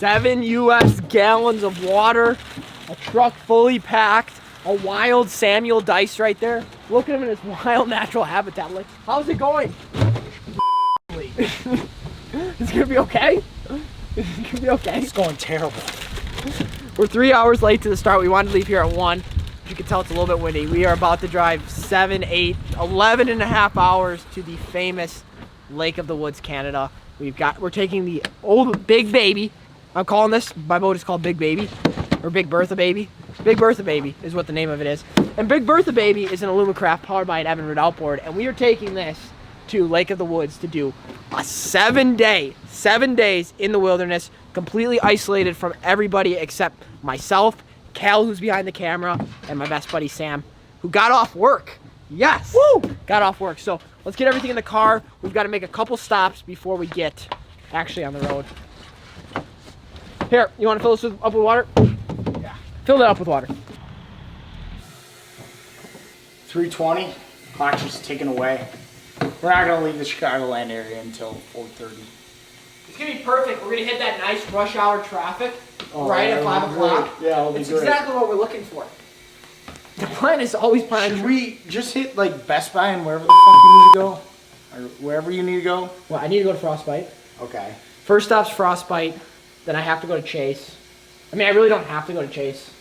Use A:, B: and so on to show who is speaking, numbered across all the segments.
A: 7 US gallons of water, a truck fully packed, a wild Samuel Dice right there. Look at him in his wild natural habitat. Like, how's it going? It's gonna be okay? It's gonna be okay?
B: It's going terrible.
A: We're 3 hours late to the start. We wanted to leave here at 1. You can tell it's a little bit windy. We are about to drive 7, 8, 11 and a half hours to the famous Lake of the Woods, Canada. We're taking the old Big Baby. I'm calling this, my boat is called Big Baby, or Big Bertha Baby. Big Bertha Baby is what the name of it is. And Big Bertha Baby is an Alumacraft powered by an Evinrude outboard, and we are taking this to Lake of the Woods to do a 7 days in the wilderness, completely isolated from everybody except myself, Cal, who's behind the camera, and my best buddy Sam, who got off work. Yes! Woo! Got off work. So let's get everything in the car. We've got to make a couple stops before we get actually on the road. Here, you want to fill this up with water? Yeah. Fill that up with water.
B: 3:20. Clock's just ticking away. We're not gonna leave the Chicagoland area until 4:30.
A: It's gonna be perfect. We're gonna hit that nice rush hour traffic
B: Oh,
A: right
B: yeah,
A: at 5 o'clock.
B: Yeah, it'll be
A: It's
B: great.
A: exactly what we're looking for. The plan is always planning.
B: Should we just hit like Best Buy and wherever the fuck you need to go? Or wherever you need to go?
A: Well, I need to go to Frostbite.
B: Okay.
A: First stop's Frostbite. Then I have to go to Chase. I mean, I really don't have to go to Chase.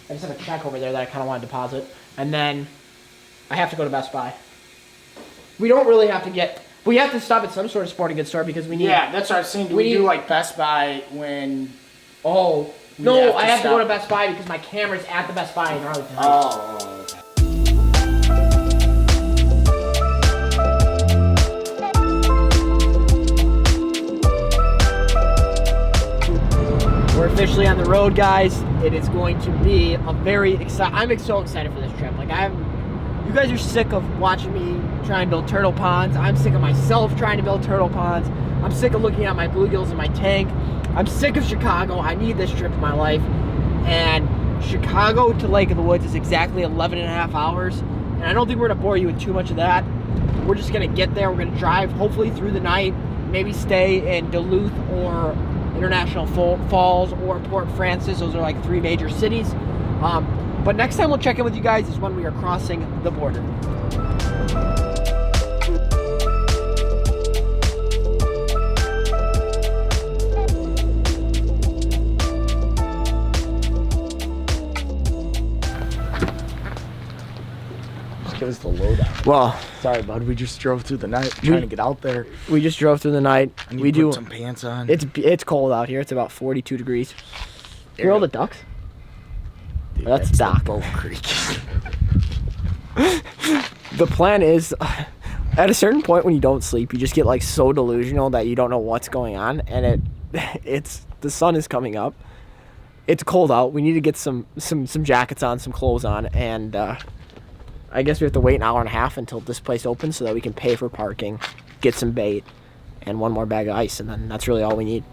A: I just have a check over there that I kind of want to deposit. And then I have to go to Best Buy. We don't really have to get... We have to stop at some sort of sporting goods store because we need...
B: Yeah, that's what I was saying. Do we do like Best Buy when...
A: Oh. No, I have to go to Best Buy because my camera's at the Best Buy in Arlington.
B: Oh, okay.
A: We're officially on the road, guys. It is going to be a very exciting... I'm so excited for this trip. Like, you guys are sick of watching me try and build turtle ponds. I'm sick of myself trying to build turtle ponds. I'm sick of looking at my bluegills in my tank. I'm sick of Chicago. I need this trip in my life. And Chicago to Lake of the Woods is exactly 11 and a half hours. And I don't think we're going to bore you with too much of that. We're just going to get there. We're going to drive hopefully through the night. Maybe stay in Duluth or International Falls or Port Francis. Those are like 3 major cities. But next time we'll check in with you guys is when we are crossing the border.
B: Just give us the lowdown.
A: Well,
B: sorry, bud. We just drove through the night trying to get out there.
A: We just drove through the night.
B: I need to put some pants on.
A: It's cold out here. It's about 42 degrees. Hear all the ducks?
B: Dude,
A: that's Doc.
B: Boat Creek.
A: The plan is, at a certain point when you don't sleep, you just get like so delusional that you don't know what's going on, and the sun is coming up. It's cold out. We need to get some jackets on, some clothes on, and I guess we have to wait an hour and a half until this place opens so that we can pay for parking, get some bait, and 1 more bag of ice, and then that's really all we need.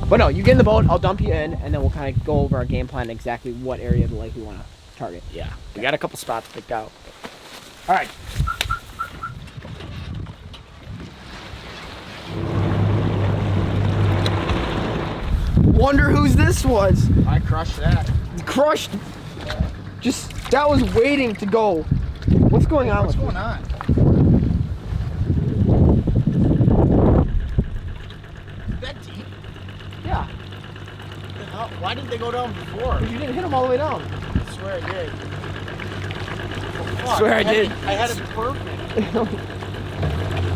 A: But no, you get in the boat, I'll dump you in, and then we'll kind of go over our game plan, exactly what area of the lake we want to target.
B: Yeah, we got a couple spots picked out.
A: All right. Wonder whose this was.
B: I crushed that.
A: Crushed. Just, that was waiting to go. What's going on?
B: What's going on? Is that deep?
A: Yeah.
B: Why didn't they go down before?
A: Because you didn't hit them all the way down.
B: I swear I did.
A: I swear I did.
B: I had it perfect.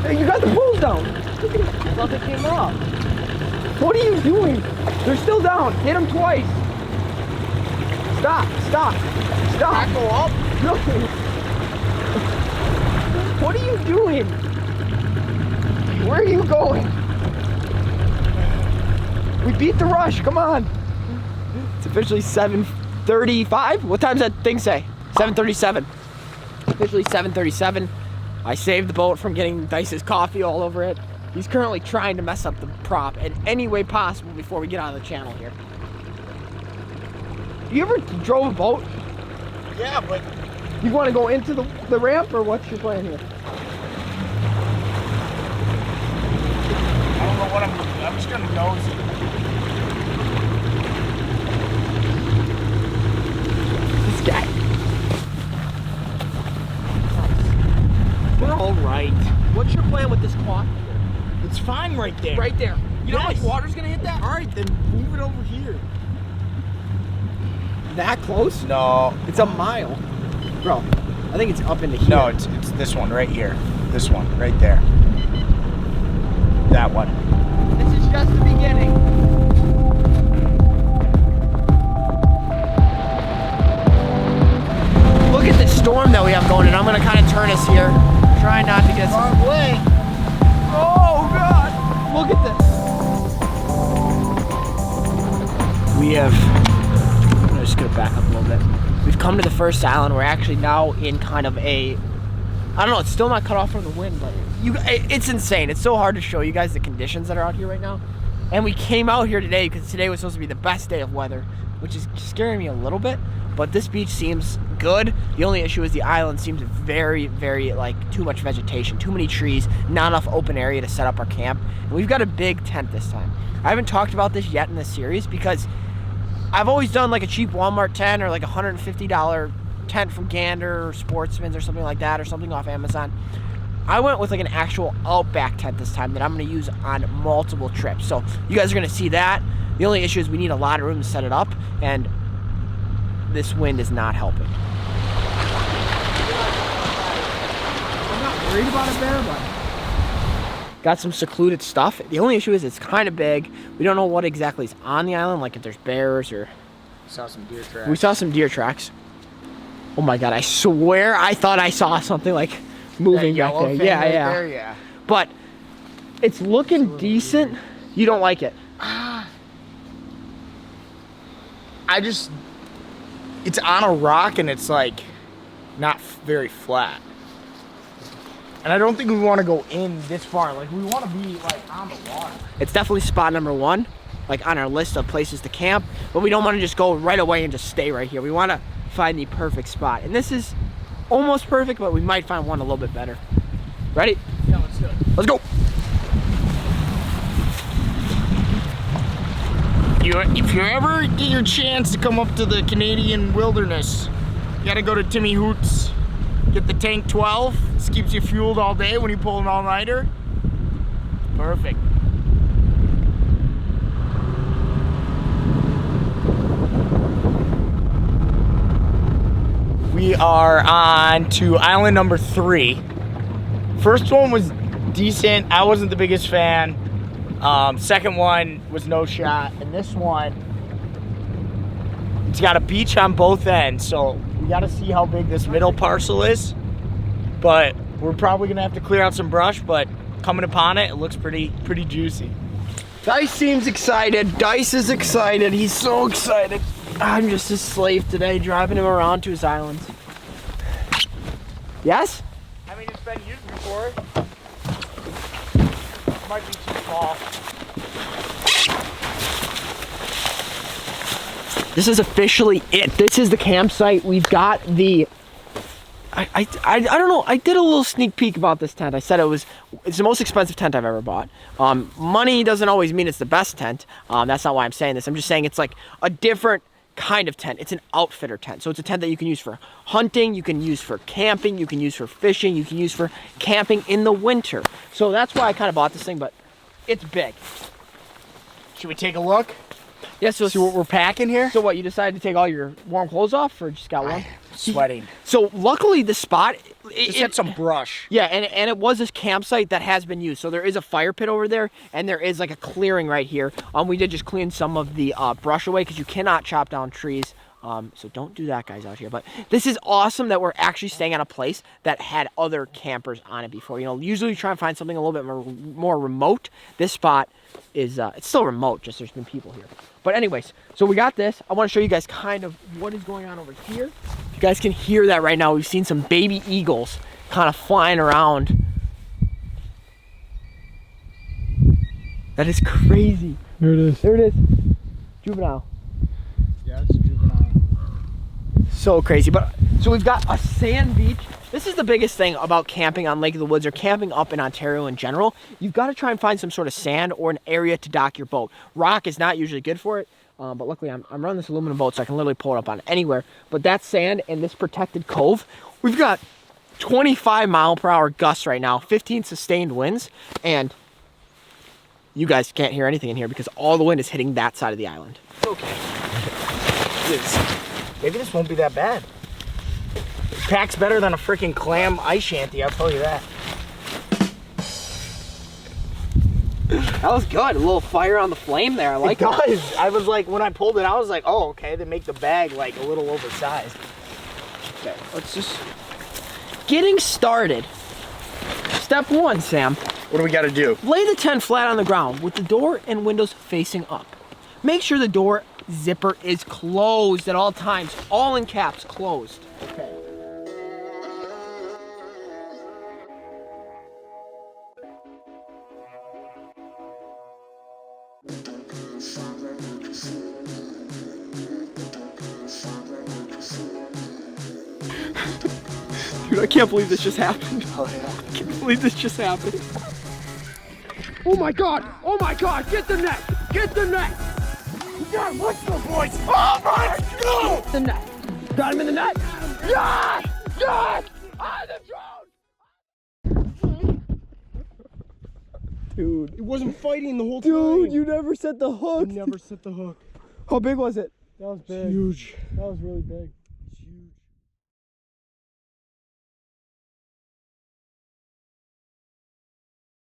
A: Hey, you got the poles down. Look at it. I thought they came up. What are you doing? They're still down. Hit them twice. Stop. Stop. Stop.
B: I go up?
A: No. What are you doing? Where are you going? We beat the rush. Come on. It's officially 7:35. What time's that thing say? 7:37. Officially 7:37. I saved the boat from getting Dice's coffee all over it. He's currently trying to mess up the prop in any way possible before we get out of the channel here. You ever drove a boat?
B: Yeah, but
A: You want to go into the ramp, or what's your plan here?
B: I don't know what I'm gonna do. I'm just gonna nose it.
A: This guy. We're all right. What's your plan with this quad?
B: It's fine right there.
A: Right there. You know how much
B: Yes.
A: water's gonna hit that?
B: All right, then move it over here.
A: That close?
B: No.
A: It's a mile. Bro, I think it's up into here.
B: No, it's this one right here. This one right there. That one.
A: This is just the beginning. Look at the storm that we have going, and I'm gonna kind of turn us here. Try not to get
B: Wrong way.
A: Oh God! Look at this. We have. I'm just gonna back up a little bit. We've come to the first island. We're actually now in kind of a. I don't know. It's still not cut off from the wind, but it's insane. It's so hard to show you guys the conditions that are out here right now. And we came out here today because today was supposed to be the best day of weather, which is scaring me a little bit. But this beach seems good. The only issue is the island seems very, very like too much vegetation, too many trees, not enough open area to set up our camp. And we've got a big tent this time. I haven't talked about this yet in this series because I've always done like a cheap Walmart tent or like a $150 tent from Gander or Sportsman's or something like that, or something off Amazon. I went with like an actual Outback tent this time that I'm going to use on multiple trips. So you guys are going to see that. The only issue is we need a lot of room to set it up, and this wind is not helping. I'm not worried about it there, but got some secluded stuff. The only issue is it's kind of big. We don't know what exactly is on the island, like if there's bears or...
B: We saw some deer tracks.
A: We saw some deer tracks. Oh my God, I swear I thought I saw something like moving back there. Yeah,
B: right
A: yeah.
B: There, yeah.
A: But it's looking decent. You don't like it.
B: It's on a rock and it's like not very flat. And I don't think we want to go in this far. Like we want to be like on the water.
A: It's definitely spot number one, like on our list of places to camp, but we don't want to just go right away and just stay right here. We want to find the perfect spot. And this is almost perfect, but we might find one a little bit better. Ready?
B: Yeah, let's do it.
A: Let's go.
B: If you ever get your chance to come up to the Canadian wilderness, you gotta go to Timmy Hoots. Get the Tank 12. This keeps you fueled all day when you pull an all-nighter. Perfect. We are on to island number 3. First one was decent. I wasn't the biggest fan. Second one was no shot, and this one, it's got a beach on both ends, so we got to see how big this middle parcel is. But we're probably gonna have to clear out some brush. But coming upon it, it looks pretty juicy.
A: Dice seems excited. Dice is excited. He's so excited. I'm just a slave today, driving him around to his islands. Yes?
B: I mean, it's been used before. Might be too small.
A: This is officially it. This is the campsite. We've got the... I don't know. I did a little sneak peek about this tent. I said it's the most expensive tent I've ever bought. Money doesn't always mean it's the best tent. That's not why I'm saying this. I'm just saying it's like a different kind of tent. It's an outfitter tent. So it's a tent that you can use for hunting, you can use for camping, you can use for fishing, you can use for camping in the winter. So that's why I kind of bought this thing, but it's big.
B: Should we take a look?
A: Yeah, so
B: See what we're packing here?
A: So what, you decided to take all your warm clothes off, or just got one?
B: Sweating.
A: So luckily the spot...
B: Just had some brush.
A: Yeah, and it was this campsite that has been used. So there is a fire pit over there, and there is like a clearing right here. We did just clean some of the brush away because you cannot chop down trees. So don't do that, guys, out here. But this is awesome that we're actually staying at a place that had other campers on it before. You know, usually you try and find something a little bit more remote. This spot is, it's still remote, just there's been people here. But anyways, so we got this. I want to show you guys kind of what is going on over here. You guys can hear that right now. We've seen some baby eagles kind of flying around. That is crazy.
B: There it is.
A: There it is. Juvenile.
B: Yeah, it's juvenile.
A: So crazy. But So we've got a sand beach. This is the biggest thing about camping on Lake of the Woods or camping up in Ontario in general. You've got to try and find some sort of sand or an area to dock your boat. Rock is not usually good for it, but luckily I'm running this aluminum boat so I can literally pull it up on anywhere. But that's sand in this protected cove. We've got 25-mile-per-hour gusts right now, 15 sustained winds, and you guys can't hear anything in here because all the wind is hitting that side of the island.
B: Okay. Maybe this won't be that bad. Pack's better than a freaking clam ice shanty, I'll tell you that.
A: That was good. A little fire on the flame there. I like it.
B: It does. I was like, when I pulled it, I was like, oh, okay, they make the bag like a little oversized.
A: Okay, let's just... Getting started. Step 1, Sam.
B: What do we gotta do?
A: Lay the tent flat on the ground with the door and windows facing up. Make sure the door zipper is closed at all times. All in caps, closed. Okay. Dude, I can't believe this just happened.
B: Oh, yeah.
A: I can't believe this just happened. Oh my god! Oh my god! Get the net! Get the net!
B: Yeah, watch the boys! Oh my god!
A: The net! Got him in the net! Yes! Yes! Ah, the drone! Dude.
B: It wasn't fighting the whole time.
A: Dude, you never set the hook.
B: I never set the hook.
A: How big was it?
C: That was big.
B: Huge.
C: That was really big.